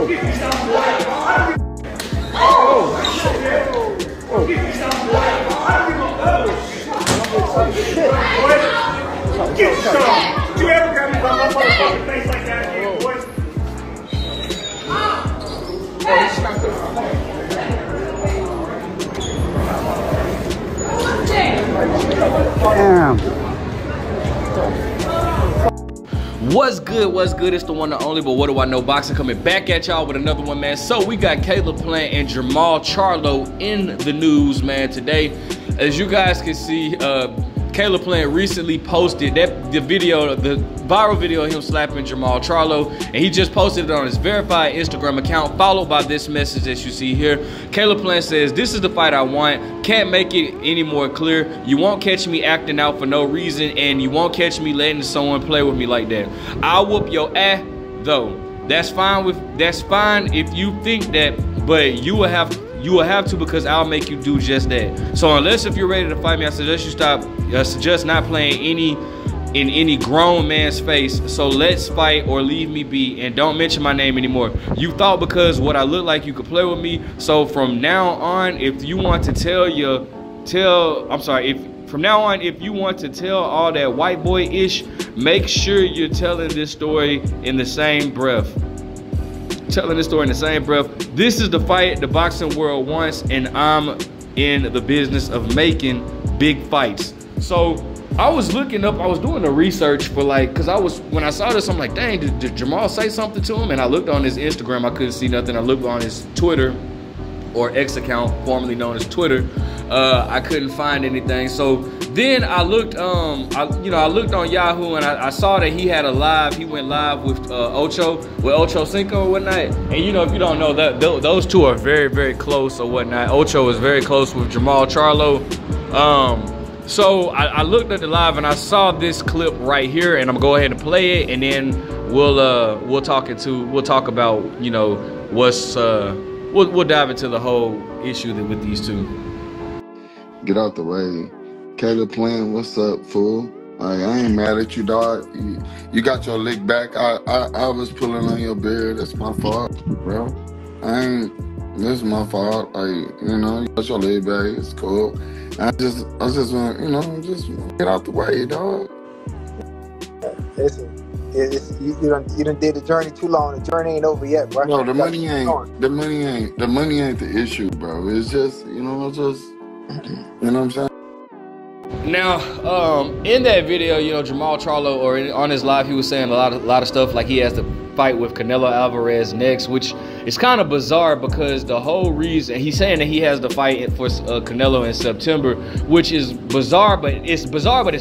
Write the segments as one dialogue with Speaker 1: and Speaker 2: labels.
Speaker 1: You ever got me by my motherfucking face like that again, boy?
Speaker 2: Damn.
Speaker 3: What's good? What's good? It's the one and only, but what do I know? Boxing coming back at y'all with another one, man. So we got Caleb Plant and Jermall Charlo in the news, man, today. As you guys can see, Caleb Plant recently posted the viral video of him slapping Jermall Charlo, and he just posted it on his verified Instagram account, followed by this message that you see here. Caleb Plant says, "This is the fight I want. Can't make it any more clear. You won't catch me acting out for no reason, and you won't catch me letting someone play with me like that. I'll whoop your ass though. That's fine if you think that, but you will have to, because I'll make you do just that. So unless if you're ready to fight me, I suggest you stop. I suggest not playing in any grown man's face. So let's fight or leave me be, and don't mention my name anymore. You thought because what I look like you could play with me. So from now on, if you want to if you want to tell all that white boy ish, make sure you're telling this story in the same breath. This is the fight the boxing world wants, and I'm in the business of making big fights." So I was doing the research for when I saw this, I'm like, dang, did Jermall say something to him? And I looked on his Instagram, I couldn't see nothing. I looked on his Twitter, or X account, formerly known as Twitter. I couldn't find anything. So then I looked, I looked on Yahoo, and I saw that he had he went live with Ocho Cinco or whatnot. And if you don't know, those two are very, very close or whatnot. Ocho is very close with Jermall Charlo. So I looked at the live and I saw this clip right here, and I'm gonna go ahead and play it, and then we'll talk about we'll dive into the whole issue with these two.
Speaker 4: Get out the way. Caleb Plant, what's up, fool? I ain't mad at you, dog. You got your lick back. I was pulling on your beard. That's my fault, bro. This is my fault. You got your leg back. It's cool. I just want, just get out the way, dog.
Speaker 2: Listen, you done did the journey too long. The journey ain't over yet, bro.
Speaker 4: No, the money ain't the issue, bro. It's just, you know what I'm saying?
Speaker 3: Now, in that video, Jermall Charlo, or on his live, he was saying a lot of stuff, like he has to fight with Canelo Alvarez next, which is kind of bizarre, because the whole reason he's saying that he has to fight for Canelo in September, which is bizarre, but it's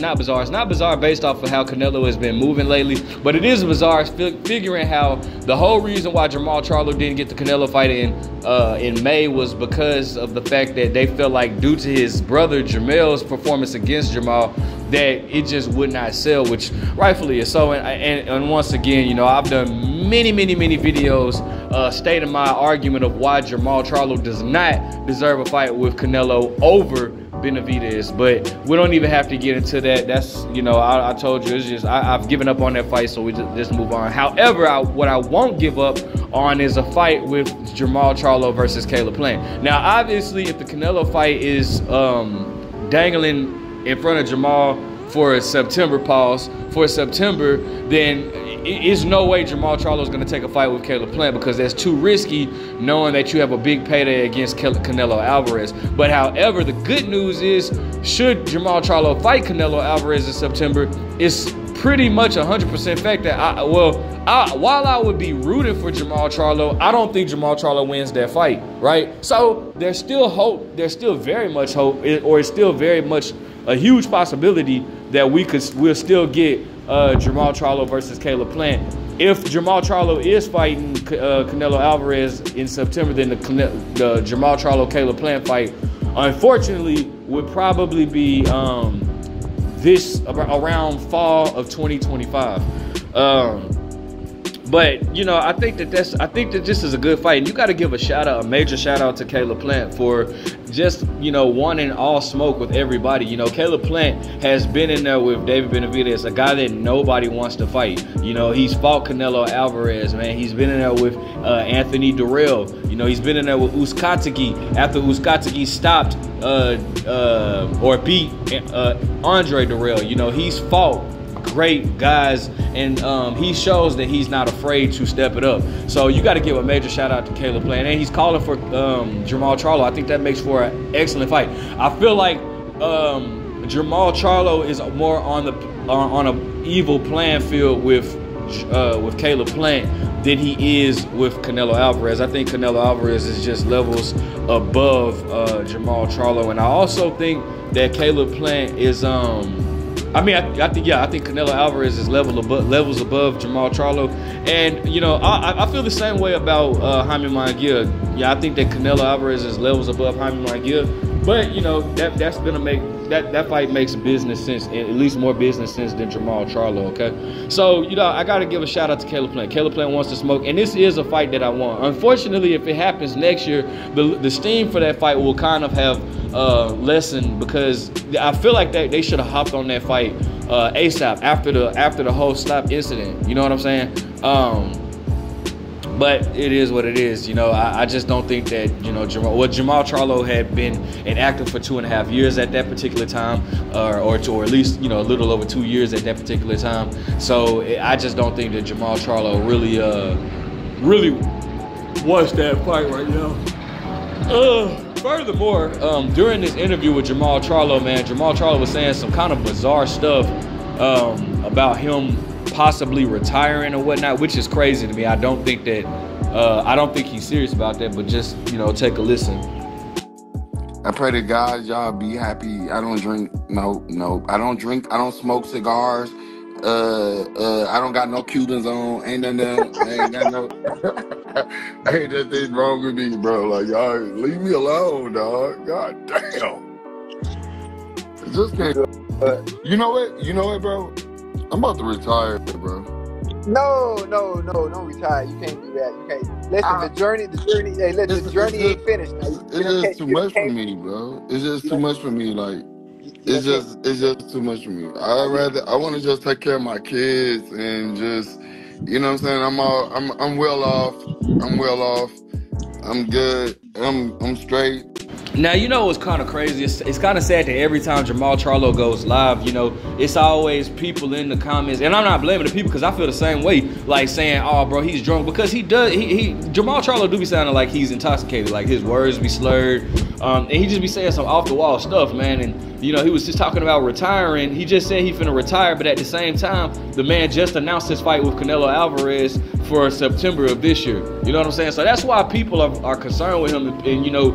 Speaker 3: not bizarre. It's not bizarre based off of how Canelo has been moving lately, but it is bizarre figuring how the whole reason why Jermall Charlo didn't get the Canelo fight in May was because of the fact that they felt like, due to his brother Jamel's performance against Jermall, that it just would not sell, which rightfully is so. And once again, I've done many videos stating my argument of why Jermall Charlo does not deserve a fight with Canelo over Benavidez, but we don't even have to get into that. That's, I told you, it's just I've given up on that fight, so we just move on. However, what I won't give up on is a fight with Jermall Charlo versus Caleb Plant. Now, obviously, if the Canelo fight is dangling in front of Jermall for a September then it's no way Jermall Charlo is going to take a fight with Caleb Plant, because that's too risky, knowing that you have a big payday against Canelo Alvarez. But however, the good news is, should Jermall Charlo fight Canelo Alvarez in September, it's pretty much 100% fact that while I would be rooting for Jermall Charlo, I don't think Jermall Charlo wins that fight, right? So there's still hope. There's still very much hope, or it's still very much a huge possibility that we'll still get Jermall Charlo versus Caleb Plant. If Jermall Charlo is fighting Canelo Alvarez in September, then the Jermall Charlo Caleb Plant fight, unfortunately, would probably be around fall of 2025. But you know, I think that this is a good fight, and you got to give a major shout out to Caleb Plant for just, you know, wanting all smoke with everybody. You know, Caleb Plant has been in there with David Benavidez, a guy that nobody wants to fight. You know, he's fought Canelo Alvarez, man. He's been in there with Anthony Durrell. You know, he's been in there with Uzcategui after Uzcategui stopped or beat Andre Durrell. You know, he's fought great guys, and he shows that he's not afraid to step it up. So you got to give a major shout out to Caleb Plant, and he's calling for Jermall Charlo. I think that makes for an excellent fight. I feel like Jermall Charlo is more on a evil playing field with Caleb Plant than he is with Canelo Alvarez. I think Canelo Alvarez is just levels above Jermall Charlo, and I also think that Caleb Plant is I think Canelo Alvarez is levels above Jermall Charlo, and you know, I feel the same way about Jaime Munguia. Yeah, I think that Canelo Alvarez is levels above Jaime Munguia, but you know, that's gonna make that fight makes business sense, at least more business sense than Jermall Charlo. Okay, so you know, I gotta give a shout out to Caleb Plant. Caleb Plant wants to smoke, and this is a fight that I want. Unfortunately, if it happens next year, the steam for that fight will kind of have lessened, because I feel like they should have hopped on that fight ASAP after the whole slap incident. You know what I'm saying? But it is what it is. You know, I just don't think that, you know, Jermall Charlo had been inactive for 2.5 years at that particular time, or at least, you know, a little over 2 years at that particular time. So I just don't think that Jermall Charlo really wants that fight right now. Furthermore, during this interview with Jermall Charlo, man, Jermall Charlo was saying some kind of bizarre stuff about him possibly retiring or whatnot, which is crazy to me. I don't think he's serious about that, but just, you know, take a listen.
Speaker 4: I pray to God y'all be happy. I don't drink. No. I don't drink. I don't smoke cigars. I don't got no Cubans on. Ain't none of them. I ain't got no. Ain't nothing wrong with me, bro. Like, y'all leave me alone, dog. God damn. I just can't. You know what, bro? I'm about to retire, bro.
Speaker 2: No, don't retire. You can't do that. You can't. Listen, the journey. Hey, listen, the journey ain't finished.
Speaker 4: It's just too much for me, bro. It's just too much for me. Like, it's just too much for me. I want to just take care of my kids and just, you know what I'm saying? I'm well off. I'm good. I'm straight.
Speaker 3: Now, you know what's kind of crazy? It's kind of sad that every time Jermall Charlo goes live, you know, it's always people in the comments, and I'm not blaming the people because I feel the same way, like saying, "Oh, bro, he's drunk," because Jermall Charlo do be sounding like he's intoxicated, like his words be slurred, and he just be saying some off the wall stuff, man. And you know, he was just talking about retiring. He just said he finna retire, but at the same time, the man just announced his fight with Canelo Alvarez for September of this year. You know what I'm saying? So that's why people are concerned with him, and you know.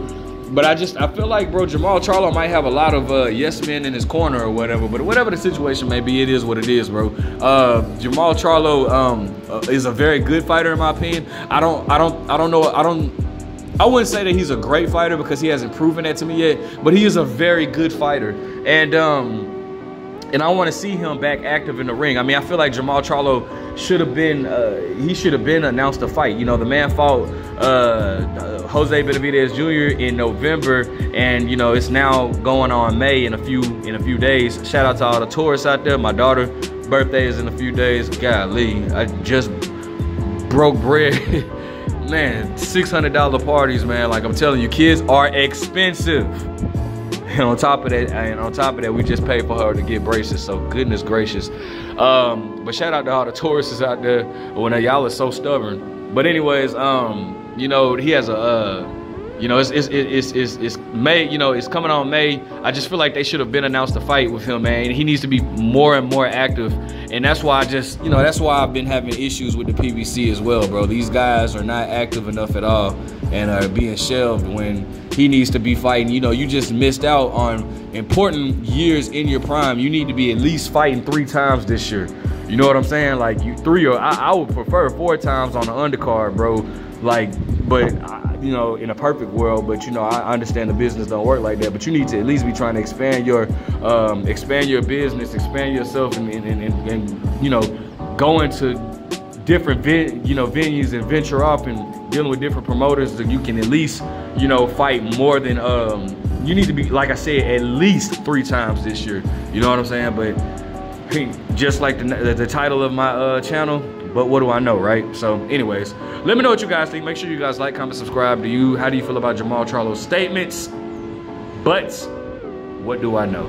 Speaker 3: But I feel like, bro, Jermall Charlo might have a lot of yes men in his corner or whatever. But whatever the situation may be, it is what it is, bro. Jermall Charlo is a very good fighter in my opinion. I wouldn't say that he's a great fighter because he hasn't proven that to me yet. But he is a very good fighter, and I want to see him back active in the ring. I mean, I feel like Jermall Charlo should have been announced a fight. You know, the man fought Jose Benavidez Jr. in November, and you know, it's now going on May in a few days. Shout out to all the tourists out there. My daughter's birthday is in a few days. Golly, I just broke bread. Man, $600 parties, man. Like I'm telling you, kids are expensive. And on top of that, we just paid for her to get braces. So goodness gracious. But shout out to all the tourists out there. When y'all are so stubborn. But anyways, you know, he has you know, it's May. You know, it's coming on May. I just feel like they should have been announced a fight with him, man. He needs to be more and more active, and that's why that's why I've been having issues with the PBC as well, bro. These guys are not active enough at all, and are being shelved when he needs to be fighting. You know, you just missed out on important years in your prime. You need to be at least fighting 3 times this year. You know what I'm saying? Like I would prefer 4 times on the undercard, bro. Like, but you know, in a perfect world, but you know, I understand the business don't work like that. But you need to at least be trying to expand your business, expand yourself, and you know, go into different venues and venture off and dealing with different promoters, then you can at least, you know, fight more than you need to be, like I said, at least 3 times this year. You know what I'm saying? But hey, just like the title of my channel, but what do I know, right? So anyways, let me know what you guys think. Make sure you guys like, comment, subscribe. How do you feel about Jermall Charlo's statements? But what do I know?